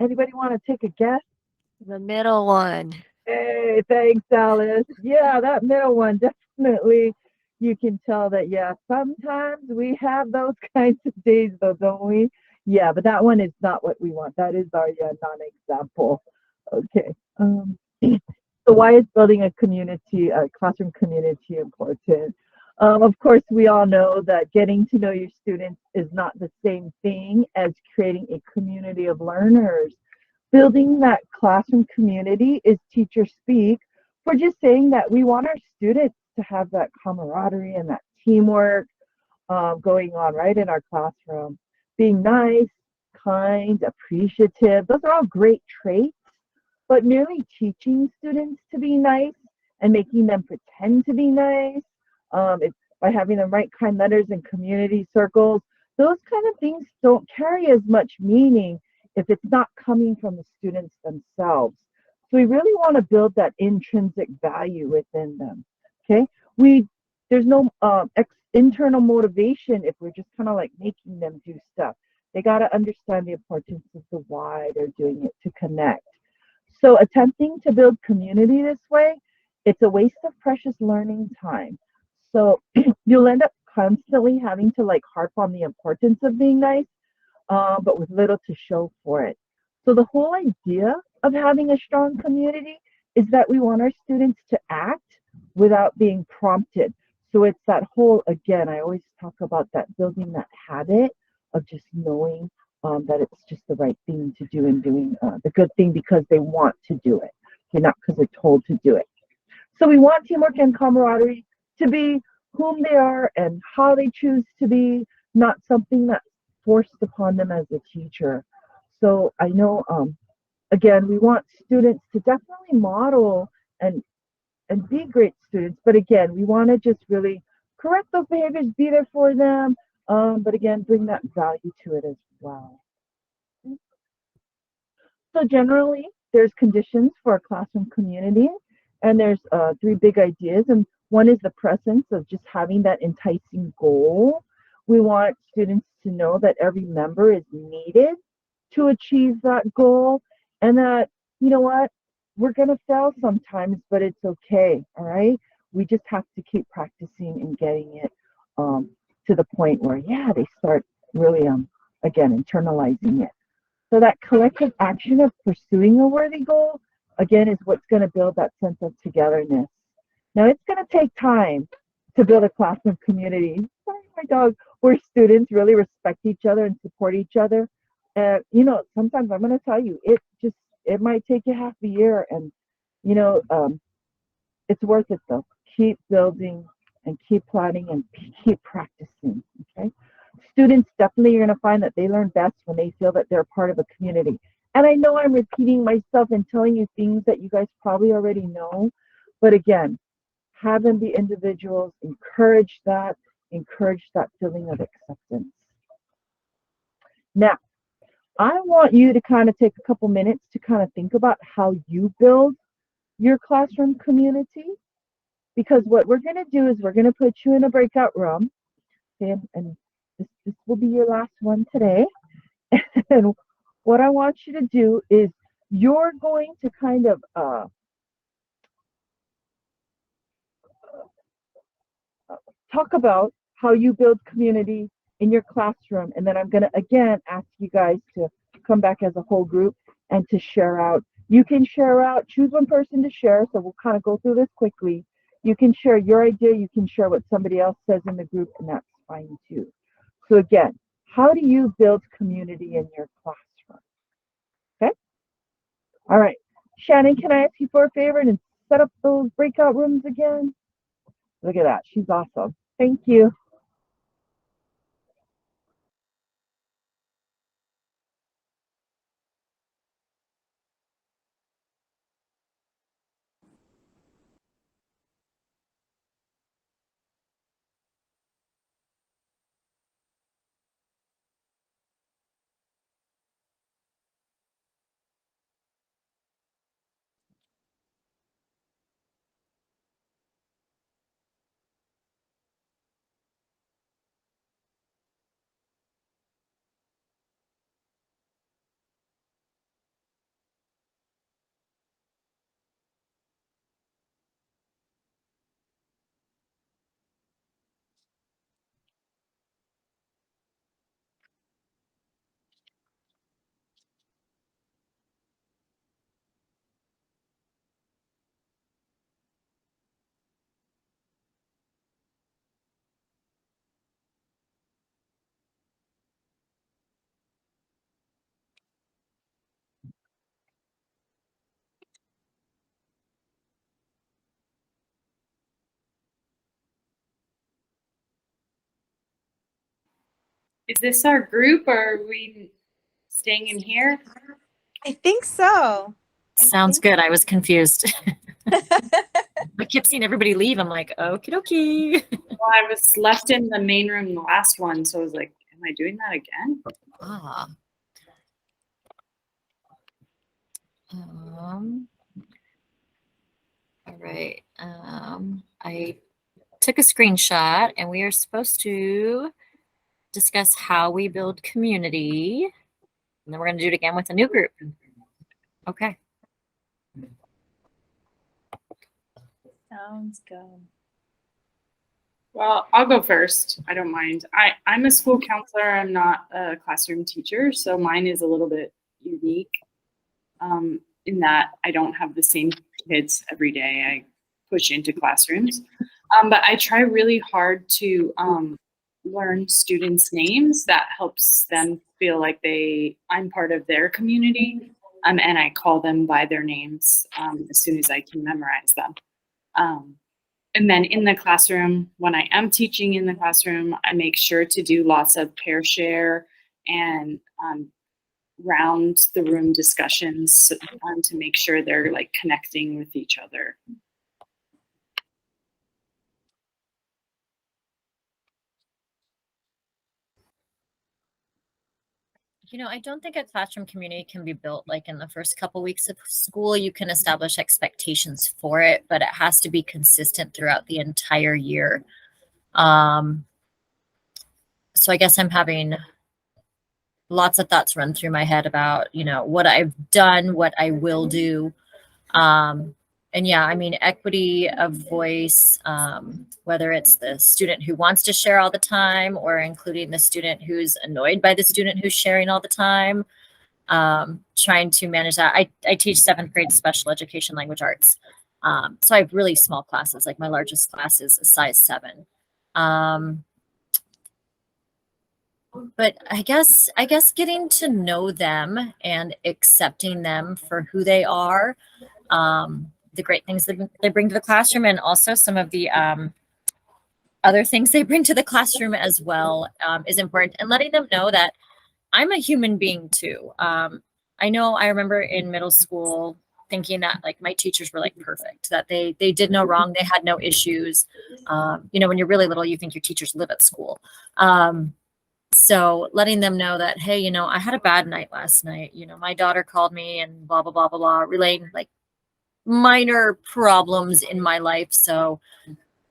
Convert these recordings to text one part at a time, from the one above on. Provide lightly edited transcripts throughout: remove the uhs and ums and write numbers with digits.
Anybody want to take a guess? The middle one. Hey, thanks, Alice. Yeah, that middle one, definitely. You can tell that, yeah, sometimes we have those kinds of days, though, don't we? Yeah, but that one is not what we want. That is our non-example. Okay. So why is building a classroom community important? Of course, we all know that getting to know your students is not the same thing as creating a community of learners. Building that classroom community is teacher speak for just saying that we want our students to have that camaraderie and that teamwork going on right in our classroom. Being nice, kind, appreciative, those are all great traits, but merely teaching students to be nice and making them pretend to be nice, by having them write kind letters in community circles, those kind of things don't carry as much meaning if it's not coming from the students themselves. So we really want to build that intrinsic value within them. Okay, we there's no internal motivation if we're just kind of like making them do stuff. They got to understand the importance of the why they're doing it to connect. So attempting to build community this way, it's a waste of precious learning time. So you'll end up constantly having to like harp on the importance of being nice, but with little to show for it. So the whole idea of having a strong community is that we want our students to act without being prompted. So it's that whole, again, I always talk about that building that habit of just knowing that it's just the right thing to do and doing the good thing because they want to do it, okay, not because they're told to do it. So we want teamwork and camaraderie to be whom they are and how they choose to be, not something that's forced upon them as a teacher. So I know, again, we want students to definitely model and be great students, but again, we want to just really correct those behaviors, be there for them, but again, bring that value to it as well. So generally, there's conditions for a classroom community, and there's three big ideas. And one is the presence of just having that enticing goal. We want students to know that every member is needed to achieve that goal, and that, you know what, we're going to fail sometimes, but it's okay. All right. We just have to keep practicing and getting it um, to the point where, yeah, they start really, again, internalizing it. So that collective action of pursuing a worthy goal, again, is what's going to build that sense of togetherness. Now, it's going to take time to build a classroom community. Sorry, my dog, where students really respect each other and support each other. Sometimes I'm going to tell you, it might take you half a year, and you know, it's worth it though. Keep building and keep planning and keep practicing. Okay. Students definitely are going to find that they learn best when they feel that they're part of a community. And I know I'm repeating myself and telling you things that you guys probably already know, but again, have them be individuals, encourage that feeling of acceptance. Now, I want you to kind of take a couple minutes to kind of think about how you build your classroom community, because what we're going to do is we're going to put you in a breakout room, and this will be your last one today. And what I want you to do is you're going to kind of talk about how you build community in your classroom. And then I'm going to again ask you guys to come back as a whole group and to share out. You can share out, choose one person to share. So we'll kind of go through this quickly. You can share your idea, you can share what somebody else says in the group, and that's fine too. So, again, how do you build community in your classroom? Okay. All right. Shannon, can I ask you for a favor and set up those breakout rooms again? Look at that. She's awesome. Thank you. Is this our group or are we staying in here? I think so. Sounds good. I was confused. I kept seeing everybody leave. I'm like, okie dokie. Well, I was left in the main room the last one, so I was like, am I doing that again? Ah. All right. I took a screenshot and we are supposed to discuss how we build community. And then we're going to do it again with a new group. Okay. Sounds good. Well, I'll go first. I don't mind. I'm a school counselor. I'm not a classroom teacher, so mine is a little bit unique in that I don't have the same kids every day. I push into classrooms. But I try really hard to learn students' names. That helps them feel like I'm part of their community. And I call them by their names as soon as I can memorize them. And then in the classroom, when I am teaching in the classroom, I make sure to do lots of pair share and round the room discussions to make sure they're like connecting with each other. You know, I don't think a classroom community can be built like in the first couple weeks of school. You can establish expectations for it, but it has to be consistent throughout the entire year. So I guess I'm having lots of thoughts run through my head about, you know, what I've done, what I will do. And yeah, I mean, equity of voice, whether it's the student who wants to share all the time or including the student who's annoyed by the student who's sharing all the time, trying to manage that. I teach 7th grade special education language arts. So I have really small classes, like my largest class is a size 7. But I guess getting to know them and accepting them for who they are, the great things that they bring to the classroom, and also some of the other things they bring to the classroom as well, is important. And letting them know that I'm a human being too. I remember in middle school thinking that like my teachers were like perfect, that they did no wrong, they had no issues. You know, when you're really little, you think your teachers live at school. So letting them know that, hey, you know, I had a bad night last night. You know, my daughter called me and blah, blah, blah, blah, blah, relaying like minor problems in my life. So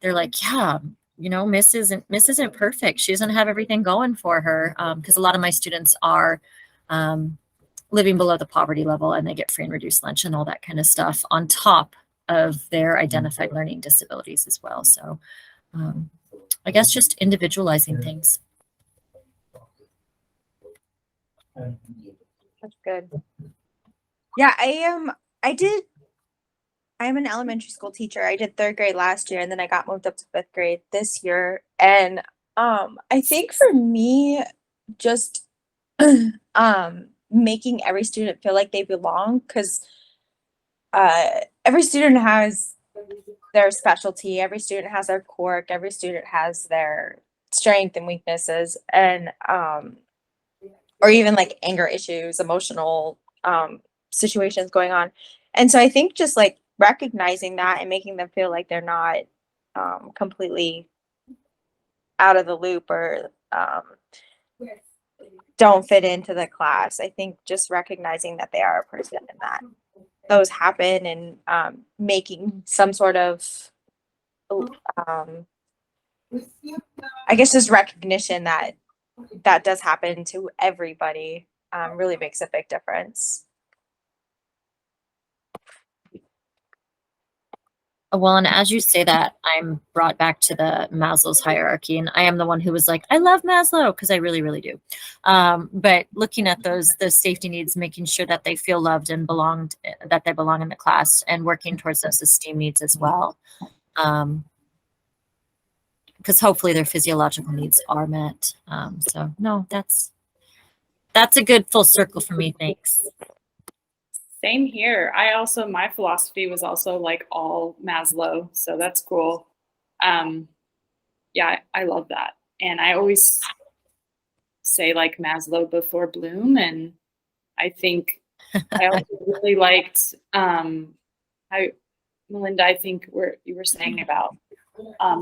they're like, yeah, you know, Miss isn't perfect. She doesn't have everything going for her. Because a lot of my students are living below the poverty level and they get free and reduced lunch and all that kind of stuff on top of their identified learning disabilities as well. So I guess just individualizing things. That's good. Yeah, I'm an elementary school teacher. I did 3rd grade last year and then I got moved up to 5th grade this year. And I think for me, just making every student feel like they belong, because every student has their specialty, every student has their quirk, every student has their strength and weaknesses, and or even like anger issues, emotional situations going on. And so I think just like recognizing that and making them feel like they're not completely out of the loop or don't fit into the class. I think just recognizing that they are a person and that those happen, and making some sort of I guess just recognition that that does happen to everybody really makes a big difference. Well, and as you say that, I'm brought back to the Maslow's hierarchy, and I am the one who was like, I love Maslow, because I really, really do. But looking at those safety needs, making sure that they feel loved and belonged, that they belong in the class, and working towards those esteem needs as well. Because hopefully their physiological needs are met. So no, that's a good full circle for me. Thanks. Same here. My philosophy was also like all Maslow, so that's cool. Yeah, I love that. And I always say like Maslow before Bloom. And I think I also really liked how, Melinda, I think you were saying about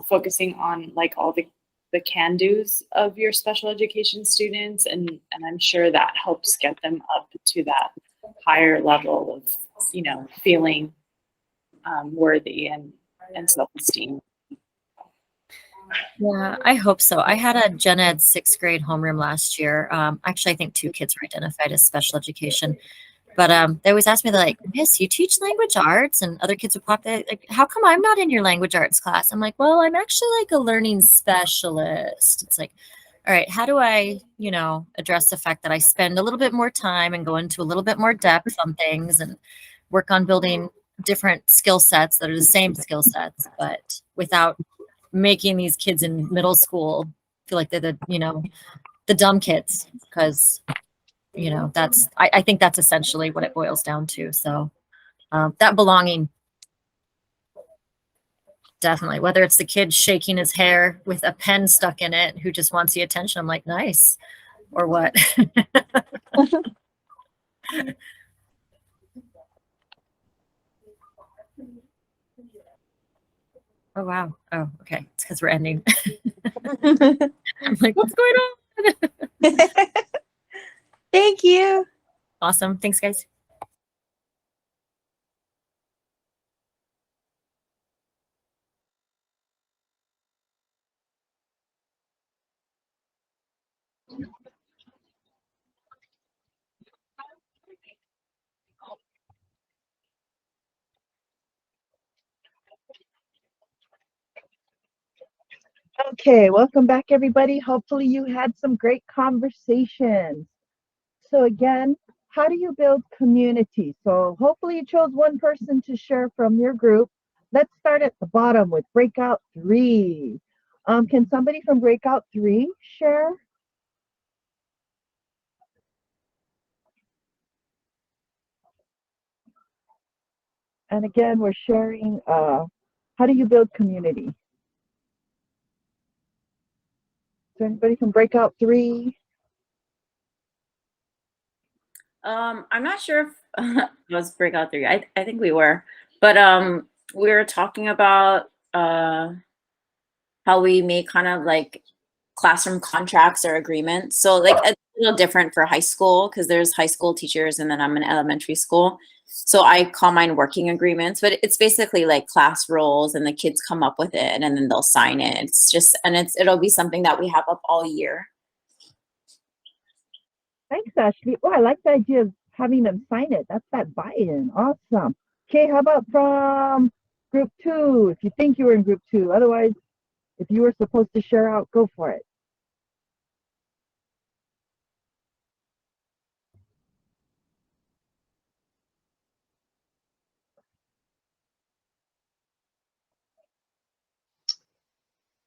focusing on like all the can-dos of your special education students, and I'm sure that helps get them up to that higher level of, you know, feeling worthy and self-esteem. Yeah, I hope so. I had a gen ed 6th grade homeroom last year. Actually, I think 2 kids were identified as special education. But they always ask me, they're like, Miss, you teach language arts? And other kids would pop there, like, how come I'm not in your language arts class? I'm like, well, I'm actually like a learning specialist. It's like, all right, how do I, you know, address the fact that I spend a little bit more time and go into a little bit more depth on things and work on building different skill sets that are the same skill sets, but without making these kids in middle school feel like they're the, you know, the dumb kids, because you know, that's, I think that's essentially what it boils down to. So that belonging, definitely, whether it's the kid shaking his hair with a pen stuck in it who just wants the attention, I'm like, nice, or what? Oh, wow. Oh, okay. It's because we're ending. I'm like, what's going on? Thank you. Awesome. Thanks, guys. Okay, welcome back, everybody. Hopefully you had some great conversations. So again, how do you build community? So hopefully you chose one person to share from your group. Let's start at the bottom with breakout 3. Can somebody from breakout 3 share? And again, we're sharing, how do you build community? Is there anybody from breakout 3? I'm not sure if it was breakout 3. I think we were, but we were talking about how we make kind of like classroom contracts or agreements. So like it's a little different for high school because there's high school teachers and then I'm in elementary school. So I call mine working agreements, but it's basically like class roles and the kids come up with it and then they'll sign it. It's just, and it'll be something that we have up all year. Thanks, Ashley. Oh, I like the idea of having them sign it. That's that buy-in. Awesome. Okay, how about from group 2? If you think you were in group 2, otherwise, if you were supposed to share out, go for it.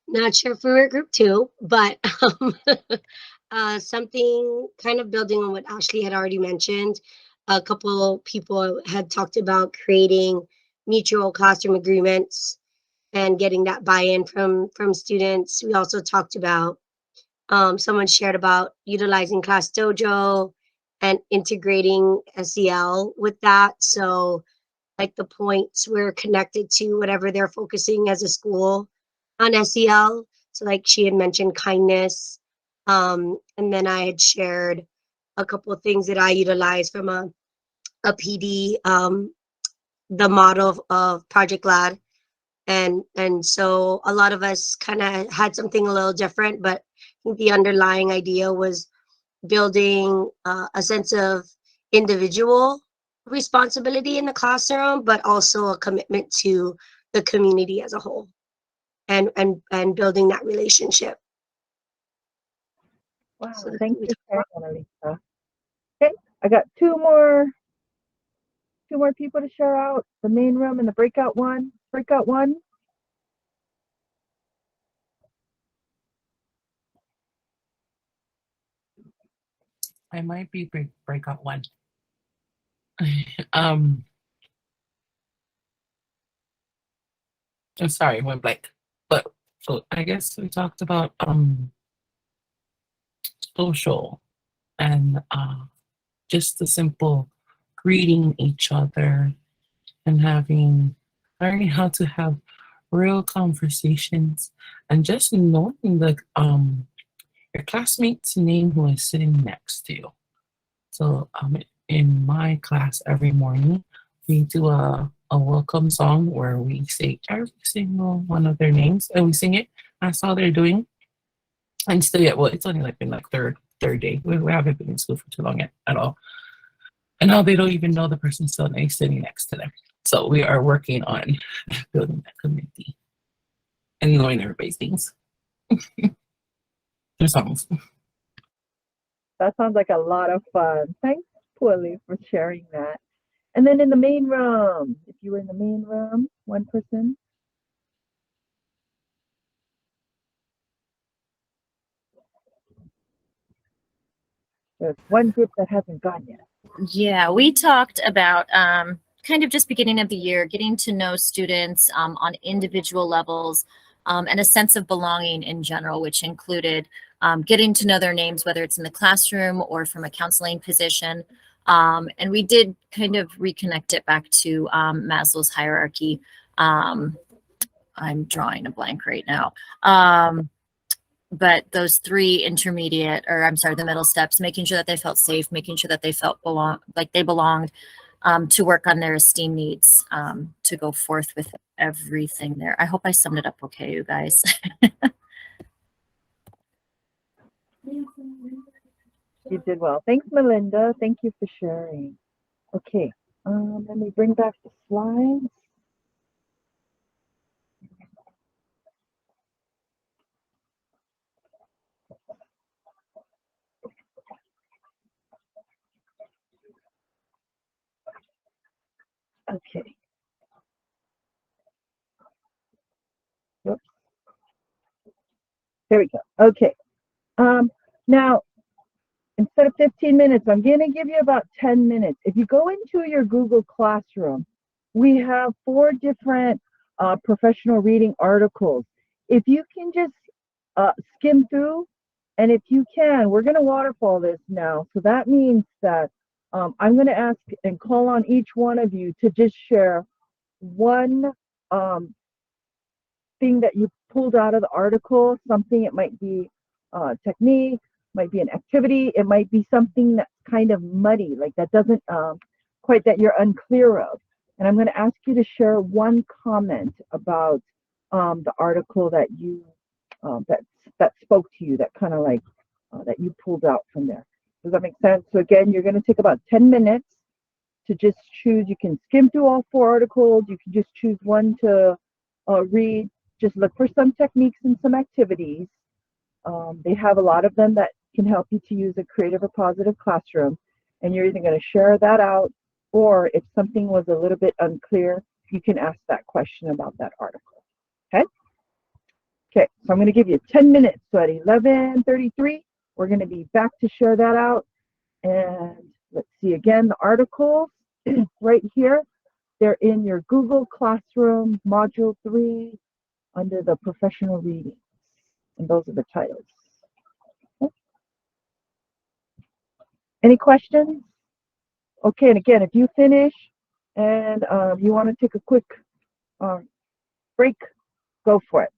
Not sure if we were group 2, but something kind of building on what Ashley had already mentioned. A couple people had talked about creating mutual classroom agreements and getting that buy-in from students. We also talked about, someone shared about utilizing Class Dojo and integrating SEL with that. So like the points were connected to whatever they're focusing as a school on SEL. So like she had mentioned kindness. And then I had shared a couple of things that I utilize from a PD, the model of Project GLAD. And so a lot of us kind of had something a little different, but I think the underlying idea was building a sense of individual responsibility in the classroom, but also a commitment to the community as a whole, and building that relationship. Wow, So thanks for sharing, Annalisa. Okay, I got two more people to share out. The main room and the breakout one. Breakout 1. I might be breakout 1. I'm sorry, went blank. But so I guess we talked about social and just the simple greeting each other and learning how to have real conversations and just knowing your classmate's name who is sitting next to you. So in my class every morning, we do a welcome song where we say every single one of their names and we sing it. That's all they're doing. And still yet, well, it's only like been like third day. We haven't been in school for too long yet at all. And now they don't even know the person sitting next to them. So we are working on building that community and knowing everybody's names. Their songs. That sounds like a lot of fun. Thanks, Polly, for sharing that. And then in the main room, if you were in the main room, one person. There's one group that hasn't gone yet. Yeah, we talked about kind of just beginning of the year, getting to know students on individual levels and a sense of belonging in general, which included getting to know their names, whether it's in the classroom or from a counseling position. And we did kind of reconnect it back to Maslow's hierarchy. I'm drawing a blank right now. But those three intermediate, or I'm sorry, the middle steps, making sure that they felt safe, making sure that they felt like they belonged, to work on their esteem needs, to go forth with everything there. I hope I summed it up okay, you guys. You did well. Thanks, Melinda. Thank you for sharing. Okay, let me bring back the slides. Okay. Whoops. There we go. Okay. Now, instead of 15 minutes, I'm going to give you about 10 minutes. If you go into your Google Classroom, we have 4 different professional reading articles. If you can just skim through, and if you can, we're going to waterfall this now. So that means that I'm going to ask and call on each one of you to just share one thing that you pulled out of the article, something. It might be technique, might be an activity, it might be something that's kind of muddy, like that doesn't quite, that you're unclear of. And I'm going to ask you to share one comment about the article that you that spoke to you, that kind of like that you pulled out from there. Does that make sense? So again, you're going to take about 10 minutes to just choose. You can skim through all 4 articles. You can just choose one to read. Just look for some techniques and some activities. They have a lot of them that can help you to use a creative or positive classroom. And you're either going to share that out, or if something was a little bit unclear, you can ask that question about that article. Okay? Okay, so I'm going to give you 10 minutes. So at 11:33, we're going to be back to share that out. And let's see again, the articles right here. They're in your Google Classroom Module 3 under the professional reading. And those are the titles. Okay. Any questions? Okay, and again, if you finish and you want to take a quick break, go for it.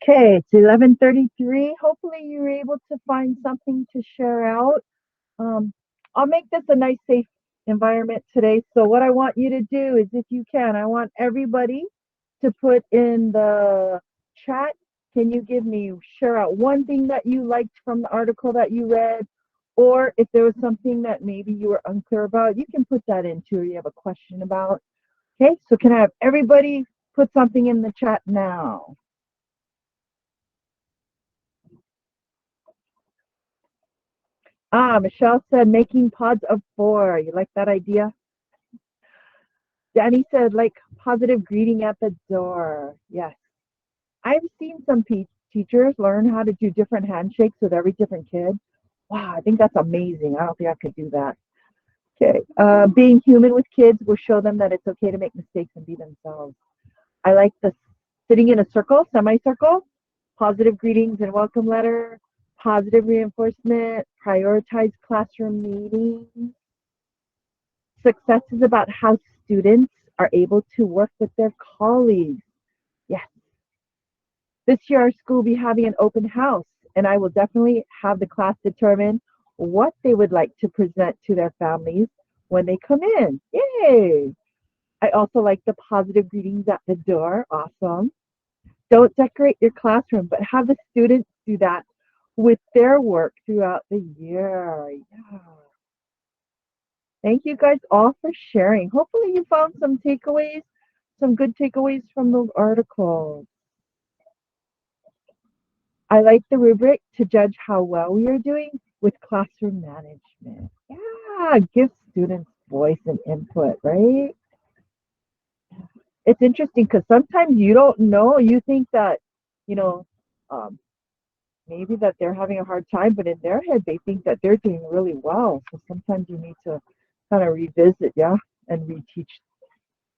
Okay, it's 11:33. Hopefully you were able to find something to share out. I'll make this a nice, safe environment today. So what I want you to do is, if you can, I want everybody to put in the chat. Can you share out one thing that you liked from the article that you read? Or if there was something that maybe you were unclear about, you can put that in too, or you have a question about. Okay, so can I have everybody put something in the chat now? Michelle said making pods of 4. You like that idea? Danny said like positive greeting at the door. Yes. I've seen some teachers learn how to do different handshakes with every different kid. Wow, I think that's amazing. I don't think I could do that. Okay. Being human with kids will show them that it's okay to make mistakes and be themselves. I like the sitting in a circle, semicircle, positive greetings and welcome letter, positive reinforcement, prioritize classroom meetings. Success is about how students are able to work with their colleagues. Yes. This year, our school will be having an open house, and I will definitely have the class determine what they would like to present to their families when they come in. Yay! I also like the positive greetings at the door. Awesome. Don't decorate your classroom, but have the students do that with their work throughout the year. Yeah. Thank you guys all for sharing. Hopefully you found some takeaways, some good takeaways from those articles. I like the rubric to judge how well we are doing with classroom management. Yeah, give students voice and input, right? It's interesting because sometimes you don't know, you think that, you know, maybe that they're having a hard time, but in their head, they think that they're doing really well. So sometimes you need to kind of revisit, yeah, and reteach,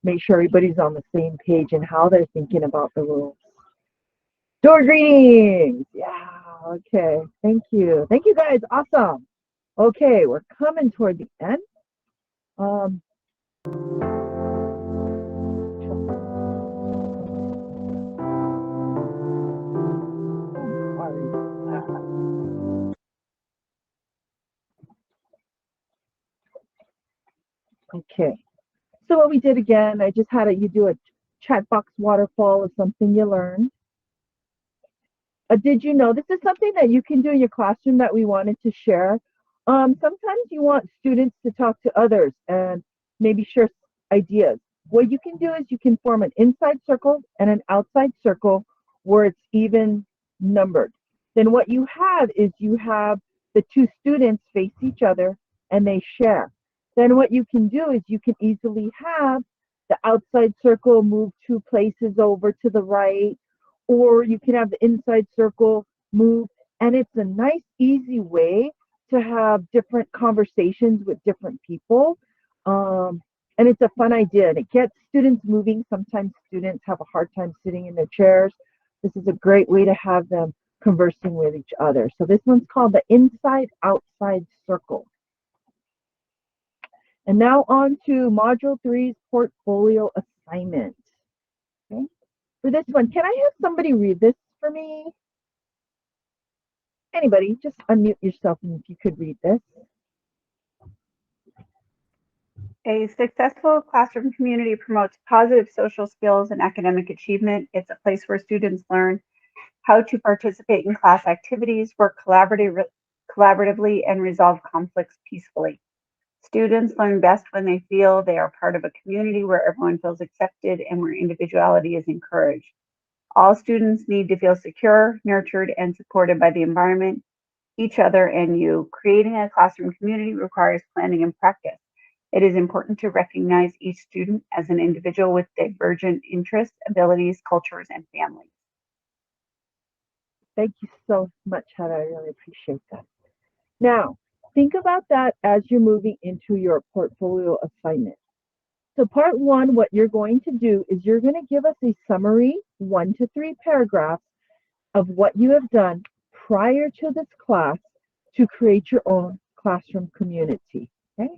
make sure everybody's on the same page and how they're thinking about the rules. Door greetings. Yeah, okay. Thank you. Thank you guys. Awesome. Okay, we're coming toward the end. Okay. So what we did again, I just had you do a chat box waterfall of something you learned. Did you know this is something that you can do in your classroom that we wanted to share? Sometimes you want students to talk to others and maybe share ideas. What you can do is you can form an inside circle and an outside circle where it's even numbered. Then what you have is you have the two students face each other and they share. Then what you can do is you can easily have the outside circle move 2 places over to the right, or you can have the inside circle move, and it's a nice, easy way to have different conversations with different people. And it's a fun idea, and it gets students moving. Sometimes students have a hard time sitting in their chairs. This is a great way to have them conversing with each other. So this one's called the inside-outside circle. And now on to Module 3's portfolio assignment. Okay. For this one, can I have somebody read this for me? Anybody, just unmute yourself and if you could read this. A successful classroom community promotes positive social skills and academic achievement. It's a place where students learn how to participate in class activities, work collaboratively, and resolve conflicts peacefully. Students learn best when they feel they are part of a community where everyone feels accepted and where individuality is encouraged. All students need to feel secure, nurtured, and supported by the environment, each other, and you. Creating a classroom community requires planning and practice. It is important to recognize each student as an individual with divergent interests, abilities, cultures, and families. Thank you so much, Heather. I really appreciate that. Now, think about that as you're moving into your portfolio assignment. So part 1, what you're going to do is you're going to give us a summary, 1 to 3 paragraphs of what you have done prior to this class to create your own classroom community. Okay.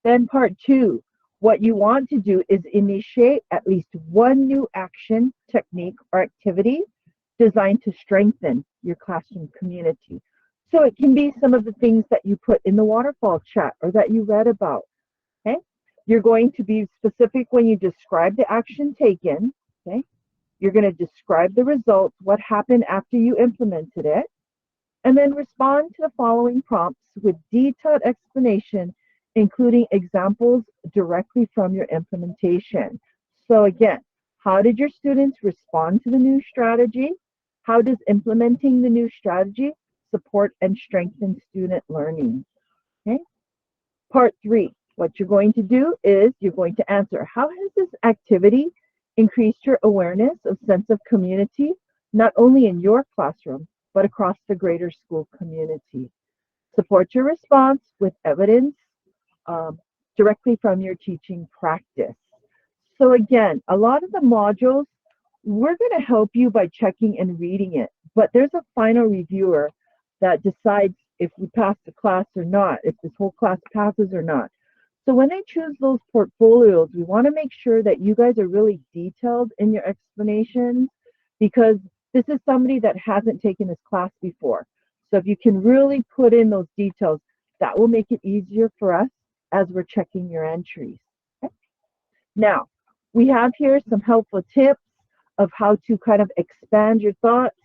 Then part 2, what you want to do is initiate at least one new action, technique, or activity designed to strengthen your classroom community. So it can be some of the things that you put in the waterfall chat or that you read about. Okay. You're going to be specific when you describe the action taken. Okay. You're going to describe the results, what happened after you implemented it, and then respond to the following prompts with detailed explanation, including examples directly from your implementation. So again, how did your students respond to the new strategy? How does implementing the new strategy support and strengthen student learning? Okay. Part 3, what you're going to do is you're going to answer, how has this activity increased your awareness of sense of community, not only in your classroom, but across the greater school community? Support your response with evidence directly from your teaching practice. So again, a lot of the modules, we're going to help you by checking and reading it, but there's a final reviewer that decides if we pass the class or not, if this whole class passes or not. So when they choose those portfolios, we want to make sure that you guys are really detailed in your explanations, because this is somebody that hasn't taken this class before. So if you can really put in those details, that will make it easier for us as we're checking your entries. Okay? Now, we have here some helpful tips of how to kind of expand your thoughts.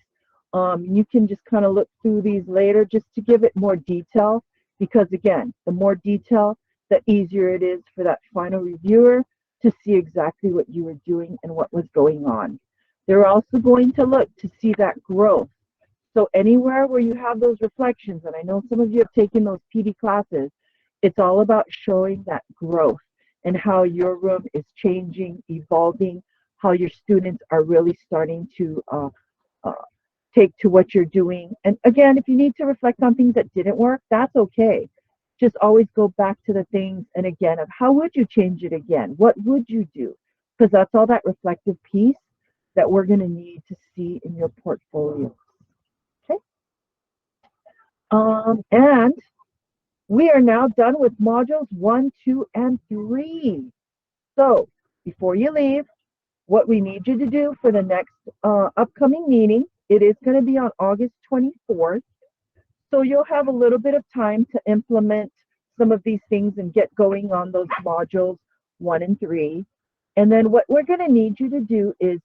You can just kind of look through these later just to give it more detail, because again, the more detail, the easier it is for that final reviewer to see exactly what you were doing and what was going on. They're also going to look to see that growth. So anywhere where you have those reflections, and I know some of you have taken those PD classes, it's all about showing that growth and how your room is changing, evolving, how your students are really starting to take to what you're doing. And again, if you need to reflect on things that didn't work, that's okay. Just always go back to the things, and again, of how would you change it again? What would you do? Because that's all that reflective piece that we're going to need to see in your portfolio. Okay. And we are now done with modules 1, 2, and 3. So before you leave, what we need you to do for the next upcoming meeting, it is going to be on August 24th. So you'll have a little bit of time to implement some of these things and get going on those modules 1 and 3. And then what we're going to need you to do is,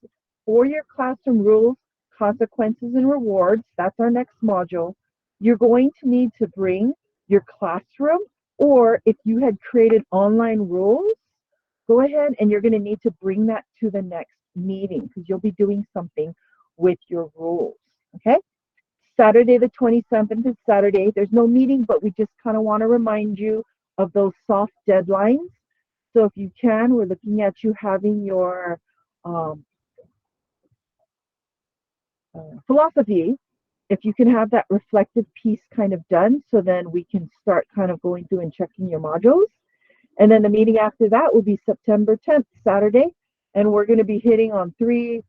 for your classroom rules, consequences, and rewards, that's our next module, you're going to need to bring your classroom, or if you had created online rules, go ahead and you're going to need to bring that to the next meeting, because you'll be doing something with your rules. Okay. Saturday the 27th is Saturday. There's no meeting, but we just kind of want to remind you of those soft deadlines. So if you can, we're looking at you having your philosophy, if you can have that reflective piece kind of done, so then we can start kind of going through and checking your modules. And then the meeting after that will be September 10th, Saturday, and we're going to be hitting on 3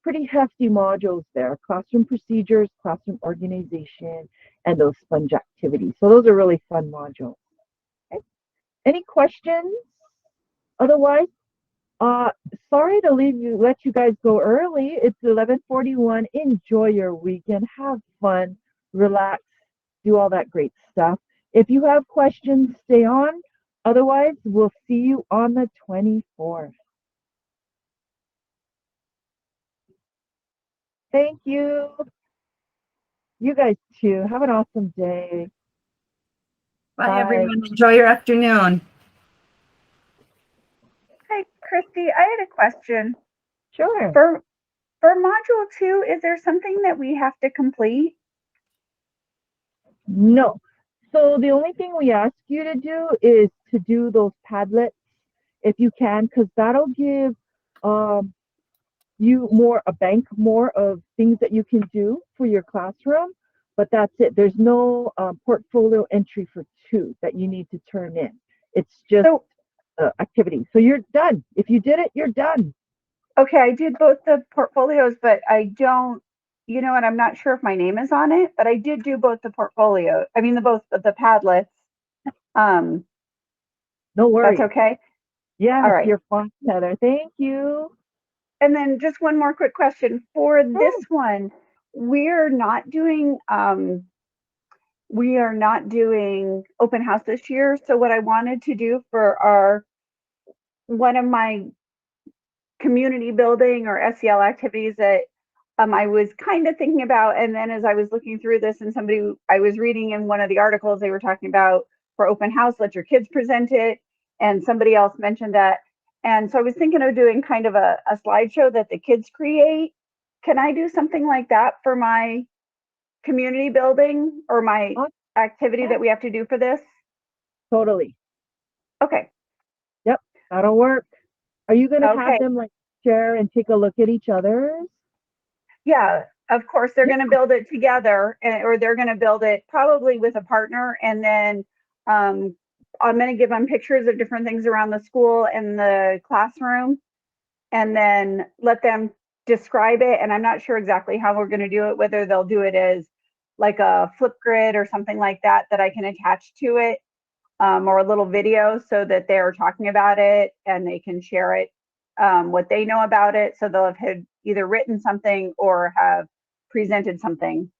pretty hefty modules there: classroom procedures, classroom organization, and those sponge activities. So those are really fun modules. Okay. Any questions? Otherwise, sorry to let you guys go early. It's 11:41. Enjoy your weekend. Have fun. Relax. Do all that great stuff. If you have questions, stay on. Otherwise, we'll see you on the 24th. Thank you. You guys too. Have an awesome day. Bye, everyone. Enjoy your afternoon. Hi, Christy, I had a question. Sure. For module 2, is there something that we have to complete? No. So the only thing we ask you to do is to do those Padlets if you can, because that'll give you a bank more of things that you can do for your classroom. But that's it. There's no portfolio entry for 2 that you need to turn in. It's just activity. So you're done. If you did it, you're done. Okay, I did both the portfolios, but I don't, and I'm not sure if my name is on it, but I did do both the portfolio. I mean, both of the Padlets. No worries. That's okay? Yeah, All right. you're fine, Heather. Thank you. and then just one more quick question for this one. We're not doing open house this year. So what I wanted to do for one of my community building or SEL activities that I was kind of thinking about, and then as I was looking through this, and I was reading in one of the articles, they were talking about for open house, let your kids present it, and somebody else mentioned that. And so I was thinking of doing kind of a slideshow that the kids create. Can I do something like that for my community building or my activity that we have to do for this? Totally. Okay. That'll work. Are you gonna Okay. have them like share and take a look at each other's? Yeah, of course, they're going to build it together, or they're going to build it probably with a partner. And then I'm going to give them pictures of different things around the school and the classroom, and then let them describe it. And I'm not sure exactly how we're going to do it, whether they'll do it as like a Flipgrid or something like that I can attach to it, or a little video so that they're talking about it and they can share it, what they know about it. So they'll have had either written something or have presented something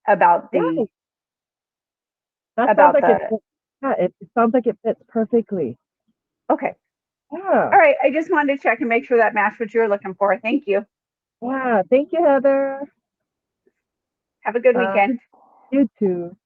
about the, Right. That about sounds like the- it fits, yeah, it sounds like it fits perfectly. okay. Yeah. All right. I just wanted to check and make sure that matched what you were looking for. Thank you. Yeah. Thank you, Heather. Have a good Bye. weekend. You too.